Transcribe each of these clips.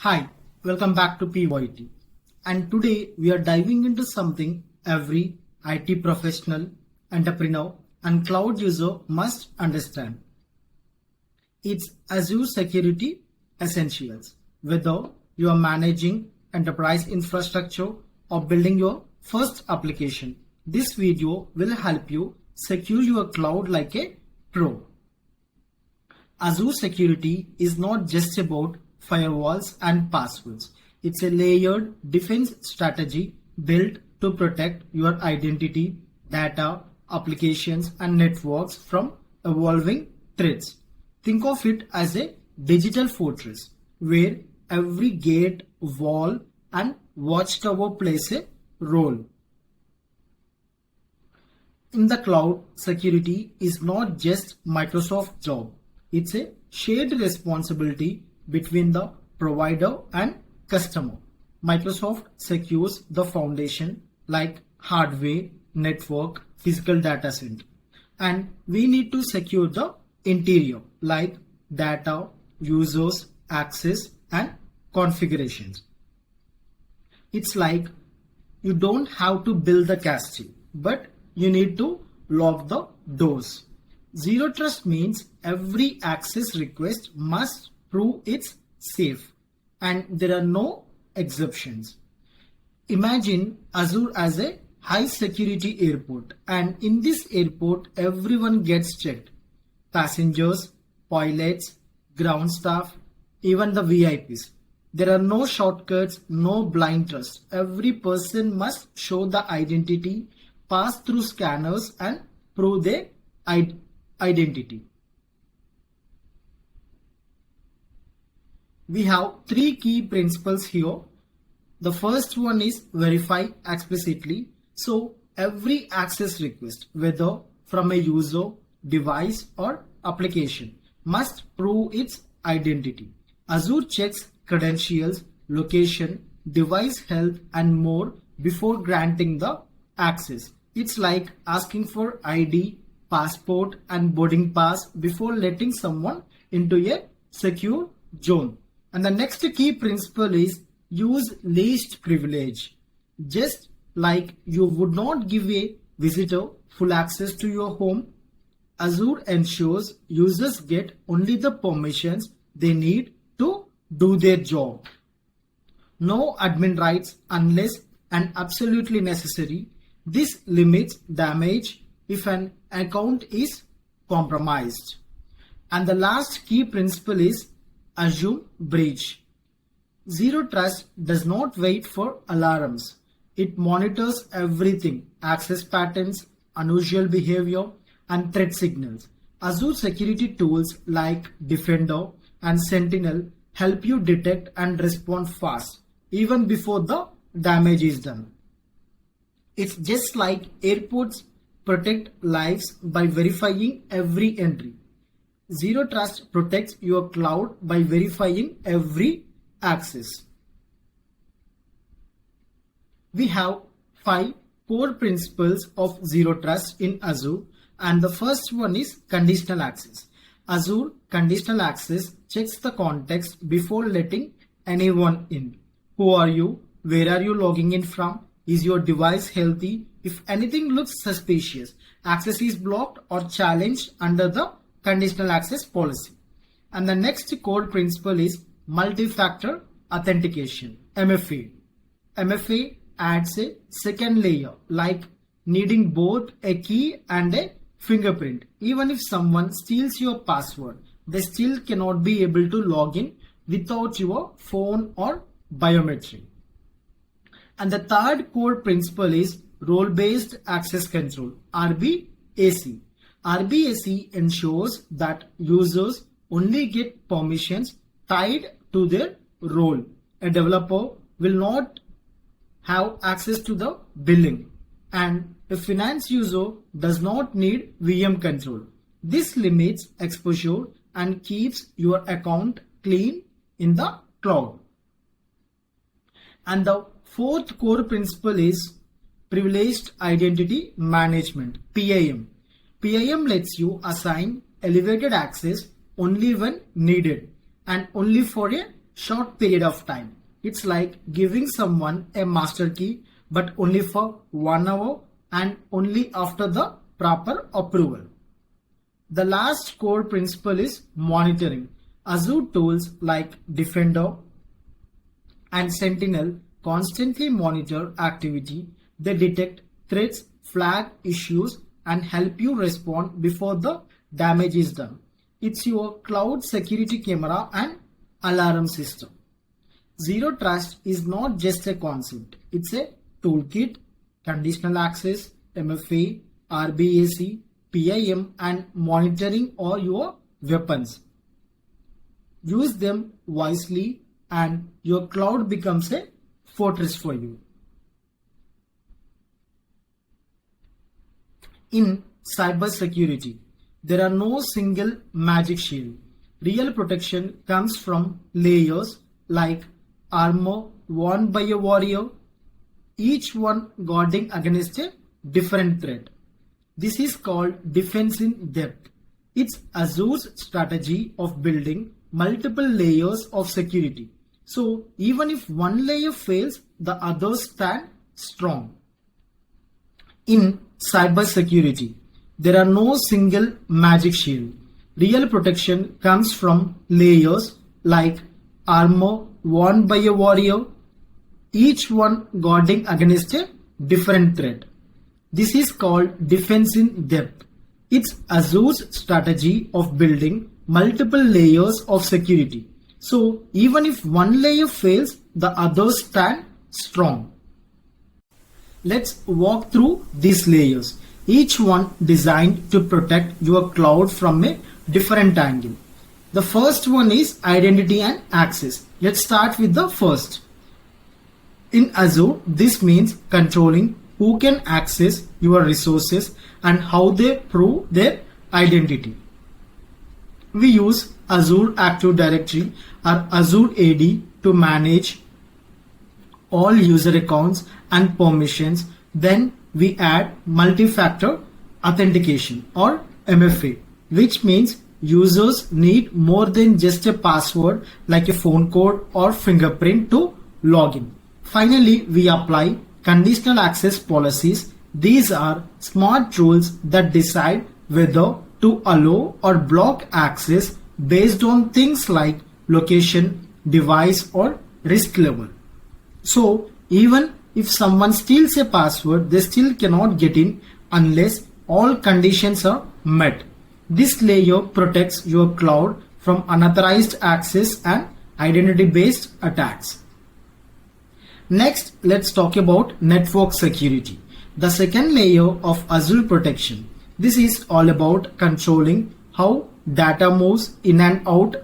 Hi, welcome back to PYT. And today we are diving into something every IT professional, entrepreneur, and cloud user must understand. It's Azure Security Essentials. Whether you are managing enterprise infrastructure or building your first application, this video will help you secure your cloud like a pro. Azure Security is not just about firewalls and passwords. It's a layered defense strategy built to protect your identity, data, applications, and networks from evolving threats. Think of it as a digital fortress where every gate, wall, and watchtower plays a role. In the cloud, security is not just Microsoft's job. It's a shared responsibility between the provider and customer. Microsoft secures the foundation like hardware, network, physical data center. And we need to secure the interior like data, users, access, and configurations. It's like you don't have to build the castle, but you need to lock the doors. Zero trust means every access request must prove it's safe and there are no exceptions. Imagine Azure as a high security airport, and in this airport everyone gets checked. Passengers, pilots, ground staff, even the VIPs. There are no shortcuts, no blind trust. Every person must show the identity, pass through scanners and prove their identity. We have three key principles here. The first one is verify explicitly. So every access request, whether from a user, device or application, must prove its identity. Azure checks credentials, location, device health and more before granting the access. It's like asking for ID, passport and boarding pass before letting someone into a secure zone. And the next key principle is use least privilege. Just like you would not give a visitor full access to your home, Azure ensures users get only the permissions they need to do their job. No admin rights unless and absolutely necessary. This limits damage if an account is compromised. And the last key principle is assume breach. Zero trust does not wait for alarms. It monitors everything: access patterns, unusual behavior, and threat signals. Azure security tools like Defender and Sentinel help you detect and respond fast, even before the damage is done. It's just like airports protect lives by verifying every entry. Zero trust protects your cloud by verifying every access. We have 5 core principles of zero trust in Azure, and the first one is conditional access. Azure conditional access checks the context before letting anyone in. Who are you? Where are you logging in from? Is your device healthy? If anything looks suspicious, access is blocked or challenged under the conditional access policy. And the next core principle is multi-factor authentication, MFA. MFA adds a second layer like needing both a key and a fingerprint. Even if someone steals your password, they still cannot be able to log in without your phone or biometric. And the third core principle is role-based access control, RBAC. RBAC ensures that users only get permissions tied to their role. A developer will not have access to the billing, and a finance user does not need VM control. This limits exposure and keeps your account clean in the cloud. And the fourth core principle is privileged identity management, PIM. PIM lets you assign elevated access only when needed and only for a short period of time. It's like giving someone a master key but only for 1 hour and only after the proper approval. The last core principle is monitoring. Azure tools like Defender and Sentinel constantly monitor activity. They detect threats, flag issues, and help you respond before the damage is done. It's your cloud security camera and alarm system. Zero trust is not just a concept. It's a toolkit, conditional access, MFA, RBAC, PIM, and monitoring are your weapons. Use them wisely and your cloud becomes a fortress for you. In cybersecurity, there are no single magic shield. Real protection comes from layers like armor worn by a warrior, each one guarding against a different threat. This is called defense in depth. It's Azure's strategy of building multiple layers of security. So even if one layer fails, the others stand strong. In cybersecurity, there are no single magic shield. Real protection comes from layers like armor worn by a warrior, each one guarding against a different threat. This is called defense in depth. It's Azure's strategy of building multiple layers of security. So even if one layer fails, the others stand strong. Let's walk through these layers, each one designed to protect your cloud from a different angle. The first one is identity and access. Let's start with the first. In Azure, this means controlling who can access your resources and how they prove their identity. We use Azure Active Directory or Azure AD to manage all user accounts and permissions. Then we add multi-factor authentication or MFA, which means users need more than just a password like a phone code or fingerprint to log in. Finally, we apply conditional access policies. These are smart rules that decide whether to allow or block access based on things like location, device, or risk level. So even if someone steals a password, they still cannot get in unless all conditions are met. This layer protects your cloud from unauthorized access and identity-based attacks. Next, let's talk about network security, the second layer of Azure protection. This is all about controlling how data moves in and out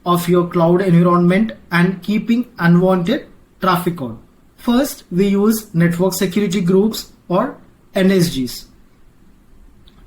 of your cloud environment and keeping unwanted traffic out. First, we use network security groups or NSGs.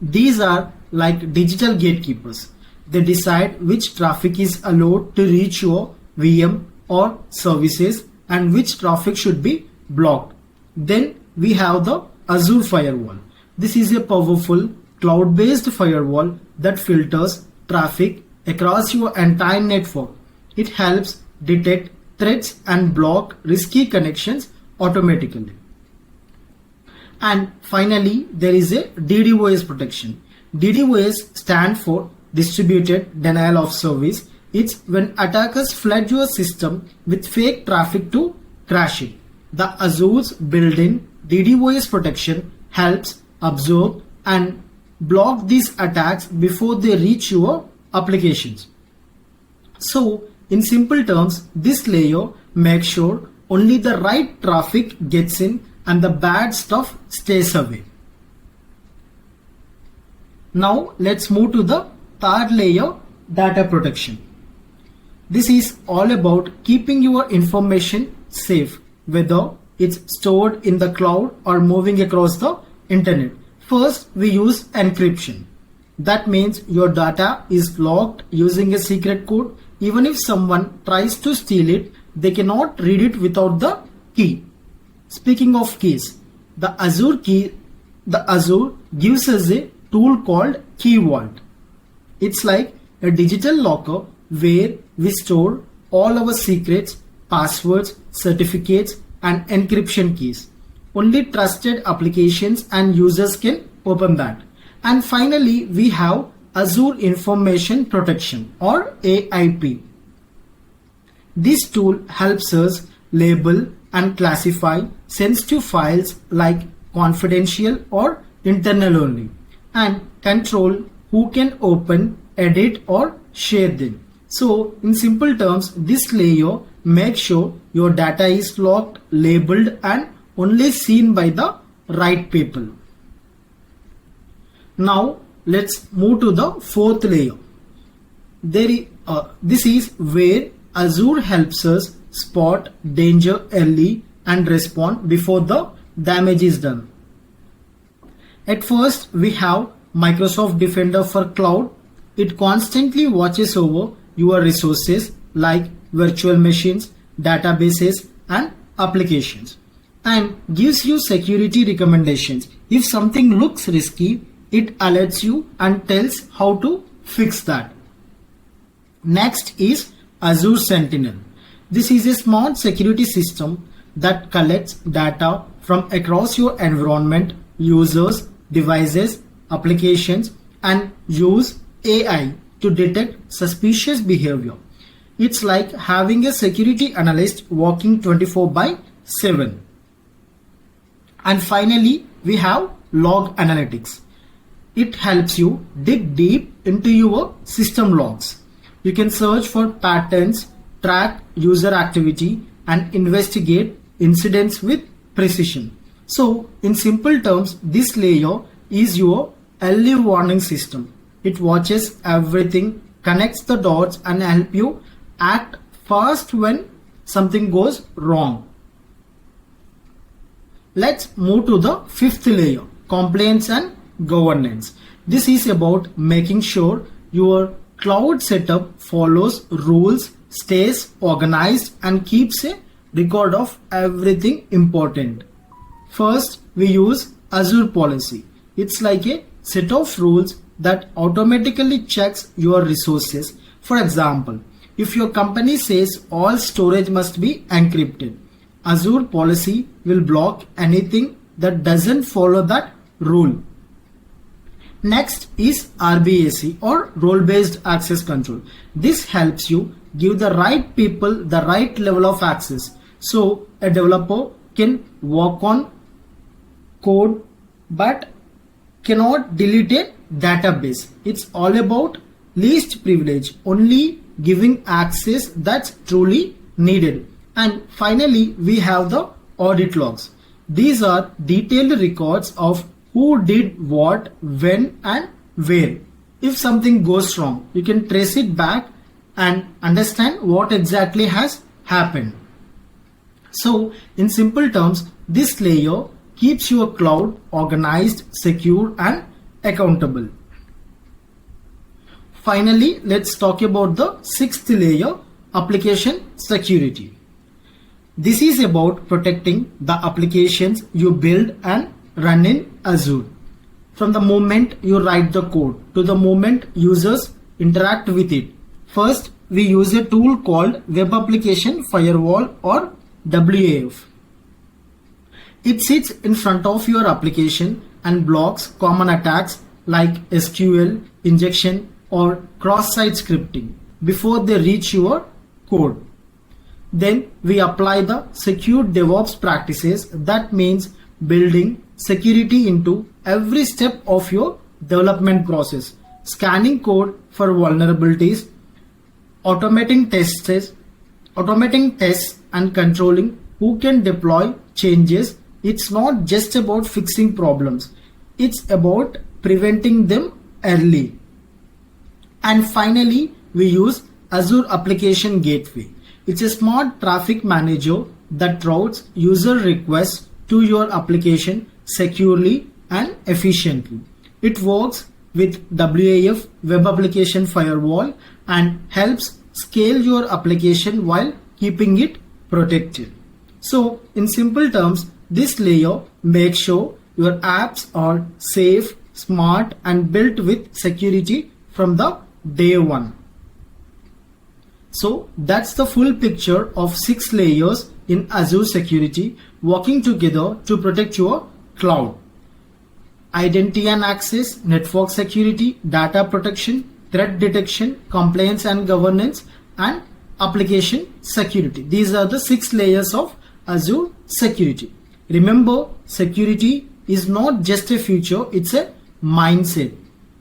These are like digital gatekeepers. They decide which traffic is allowed to reach your VM or services and which traffic should be blocked. Then we have the Azure Firewall. This is a powerful cloud-based firewall that filters traffic across your entire network. It helps detect threats and block risky connections automatically. And finally, there is a DDoS protection. DDoS stands for Distributed Denial of Service. It's when attackers flood your system with fake traffic to crash it. The Azure's built-in DDoS protection helps absorb and block these attacks before they reach your applications. So, in simple terms, this layer makes sure only the right traffic gets in and the bad stuff stays away. Now, let's move to the third layer, data protection. This is all about keeping your information safe, whether it's stored in the cloud or moving across the internet. First, we use encryption. That means your data is locked using a secret code. Even if someone tries to steal it, they cannot read it without the key. Speaking of keys, the Azure gives us a tool called Key Vault. It's like a digital locker where we store all our secrets, passwords, certificates, and encryption keys. Only trusted applications and users can open that. And finally, we have Azure Information Protection or AIP. This tool helps us label and classify sensitive files like confidential or internal only, and control who can open, edit, or share them. So in simple terms, this layer makes sure your data is locked, labeled, and only seen by the right people. Now let's move to the fourth layer. This is where Azure helps us spot danger early and respond before the damage is done. At first, we have Microsoft Defender for Cloud. It constantly watches over your resources like virtual machines, databases, and applications, and gives you security recommendations. If something looks risky, it alerts you and tells how to fix that. Next is Azure Sentinel. This is a smart security system that collects data from across your environment, users, devices, applications, and use AI to detect suspicious behavior. It's like having a security analyst working 24/7. And finally, we have Log Analytics. It helps you dig deep into your system logs. You can search for patterns, track user activity, and investigate incidents with precision. So in simple terms, this layer is your early warning system. It watches everything, connects the dots, and help you act fast when something goes wrong. Let's move to the fifth layer, compliance and governance. This is about making sure your cloud setup follows rules, stays organized, and keeps a record of everything important. First, we use Azure Policy. It's like a set of rules that automatically checks your resources. For example, if your company says all storage must be encrypted, Azure Policy will block anything that doesn't follow that rule. Next is RBAC or role-based access control. This helps you give the right people the right level of access. So a developer can work on code but cannot delete a database. It's all about least privilege, only giving access that's truly needed. And finally, we have the audit logs. These are detailed records of who did what, when, and where. If something goes wrong, you can trace it back and understand what exactly has happened. So in simple terms, this layer keeps your cloud organized, secure, and accountable. Finally, let's talk about the sixth layer, application security. This is about protecting the applications you build and run in Azure. From the moment you write the code to the moment users interact with it. First, we use a tool called Web Application Firewall or WAF. It sits in front of your application and blocks common attacks like SQL, injection, or cross-site scripting before they reach your code. Then we apply the secure DevOps practices. That means building security into every step of your development process, scanning code for vulnerabilities, automating tests, and controlling who can deploy changes. It's not just about fixing problems, it's about preventing them early. And finally, we use Azure Application Gateway. It's a smart traffic manager that routes user requests to your application securely and efficiently. It works with WAF, Web Application Firewall, and helps scale your application while keeping it protected. So in simple terms, this layer makes sure your apps are safe, smart, and built with security from the day one. So that's the full picture of 6 layers in Azure Security working together to protect your cloud. Identity and access, network security, data protection, threat detection, compliance and governance, and application security. These are the 6 layers of Azure Security. Remember, security is not just a feature, it's a mindset.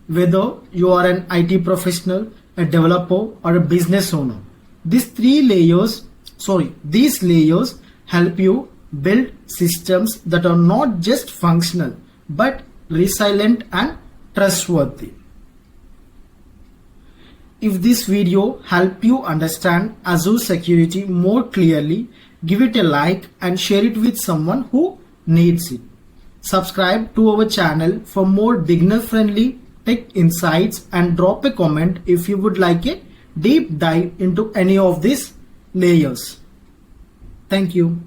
Whether you are an IT professional, a developer, or a business owner, these layers help you build systems that are not just functional but resilient and trustworthy. If this video helped you understand Azure Security more clearly, give it a like and share it with someone who needs it. Subscribe to our channel for more beginner-friendly tech insights and drop a comment if you would like a deep dive into any of these layers. Thank you.